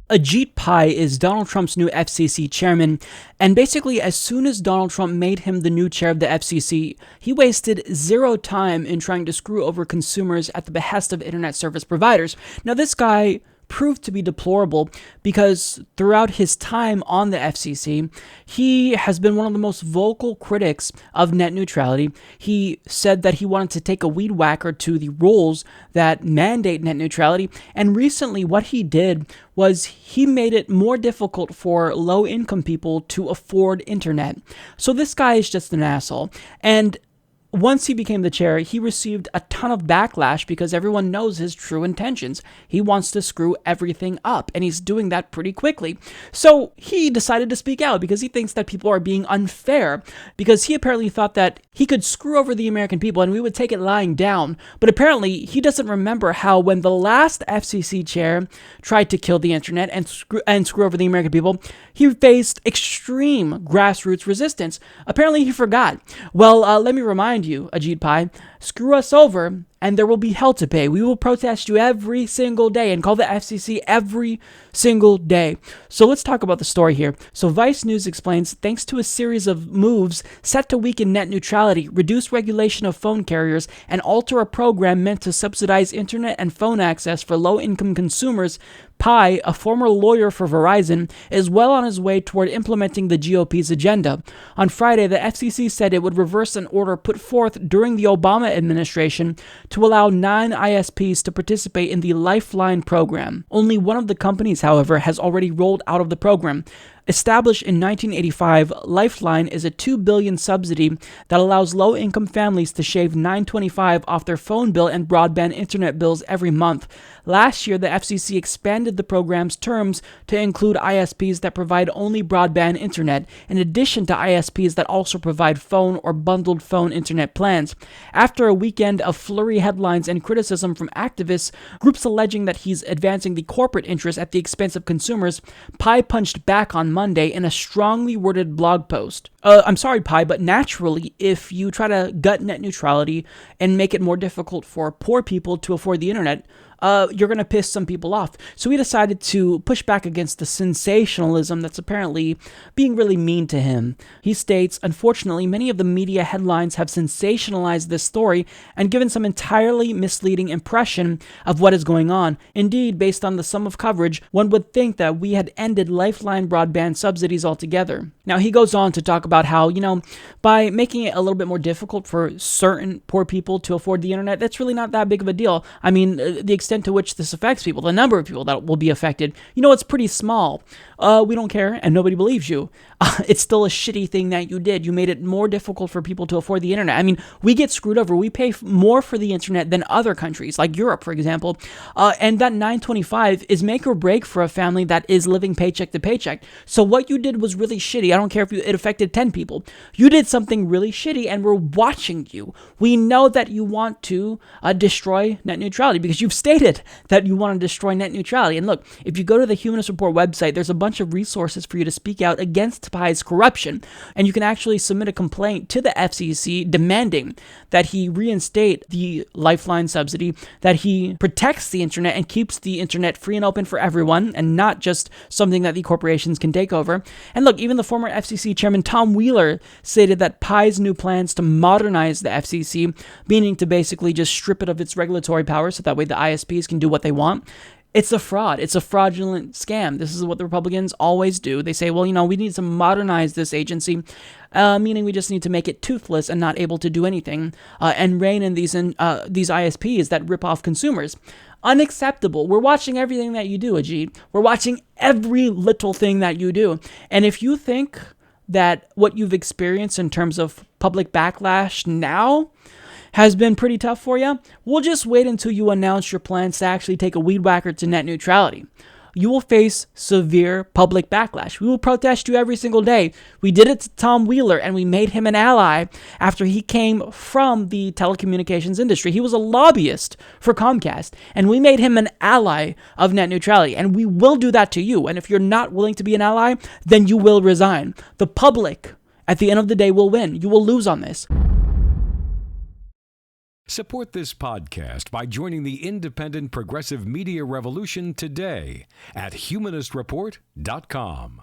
Ajit Pai is Donald Trump's new FCC chairman, and basically, as soon as Donald Trump made him the new chair of the FCC, he wasted zero time in trying to screw over consumers at the behest of internet service providers. Now, this guy proved to be deplorable because throughout his time on the FCC, he has been one of the most vocal critics of net neutrality. He said that he wanted to take a weed whacker to the rules that mandate net neutrality, and recently what he did was he made it more difficult for low-income people to afford internet. So this guy is just an asshole, and once he became the chair, he received a ton of backlash because everyone knows his true intentions. He wants to screw everything up, and he's doing that pretty quickly. So he decided to speak out because he thinks that people are being unfair, because he apparently thought that he could screw over the American people and we would take it lying down. But apparently, he doesn't remember how when the last FCC chair tried to kill the internet and screw over the American people, he faced extreme grassroots resistance. Apparently, he forgot. Well, let me remind you, Ajit Pai, screw us over and there will be hell to pay. We will protest you every single day and call the FCC every single day. So let's talk about the story here. So Vice News explains, thanks to a series of moves set to weaken net neutrality, reduce regulation of phone carriers, and alter a program meant to subsidize internet and phone access for low-income consumers, Pai, a former lawyer for Verizon, is well on his way toward implementing the GOP's agenda. On Friday, the FCC said it would reverse an order put forth during the Obama administration to allow non-ISPs to participate in the Lifeline program. Only one of the companies, however, has already rolled out of the program. Established in 1985, Lifeline is a $2 billion subsidy that allows low-income families to shave $9.25 off their phone bill and broadband internet bills every month. Last year, the FCC expanded the program's terms to include ISPs that provide only broadband internet, in addition to ISPs that also provide phone or bundled phone internet plans. After a weekend of flurry headlines and criticism from activists, groups alleging that he's advancing the corporate interests at the expense of consumers, Pai punched back on Monday in a strongly worded blog post. I'm sorry, Pai, but naturally, if you try to gut net neutrality and make it more difficult for poor people to afford the internet, you're going to piss some people off. So he decided to push back against the sensationalism that's apparently being really mean to him. He states, unfortunately, many of the media headlines have sensationalized this story and given some entirely misleading impression of what is going on. Indeed, based on the sum of coverage, one would think that we had ended Lifeline broadband subsidies altogether. Now, he goes on to talk about how, by making it a little bit more difficult for certain poor people to afford the internet, that's really not that big of a deal. I mean, the extent to which this affects people, the number of people that will be affected, it's pretty small. We don't care, and nobody believes you. It's still a shitty thing that you did. You made it more difficult for people to afford the internet. I mean, we get screwed over. We pay more for the internet than other countries, like Europe, for example. And that $9.25 is make or break for a family that is living paycheck to paycheck. So what you did was really shitty. I don't care if it affected 10 people. You did something really shitty, and we're watching you. We know that you want to destroy net neutrality because you've stated that you want to destroy net neutrality. And look, if you go to the Humanist Report website, there's a bunch of resources for you to speak out against Pai's corruption, and you can actually submit a complaint to the FCC demanding that he reinstate the Lifeline subsidy, that he protects the internet and keeps the internet free and open for everyone, and not just something that the corporations can take over. And look, even the former FCC Chairman Tom Wheeler stated that Pai's new plans to modernize the FCC, meaning to basically just strip it of its regulatory powers so that way the ISPs can do what they want, it's a fraud. It's a fraudulent scam. This is what the Republicans always do. They say, well, we need to modernize this agency, meaning we just need to make it toothless and not able to do anything, and rein in these ISPs that rip off consumers. Unacceptable. We're watching everything that you do, Ajit. We're watching every little thing that you do. And if you think that what you've experienced in terms of public backlash now has been pretty tough for you, we'll just wait until you announce your plans to actually take a weed whacker to net neutrality. You will face severe public backlash. We will protest you every single day. We did it to Tom Wheeler, and we made him an ally after he came from the telecommunications industry. He was a lobbyist for Comcast, and we made him an ally of net neutrality, and we will do that to you. And if you're not willing to be an ally, then you will resign. The public, at the end of the day, will win. You will lose on this. Support this podcast by joining the independent progressive media revolution today at humanistreport.com.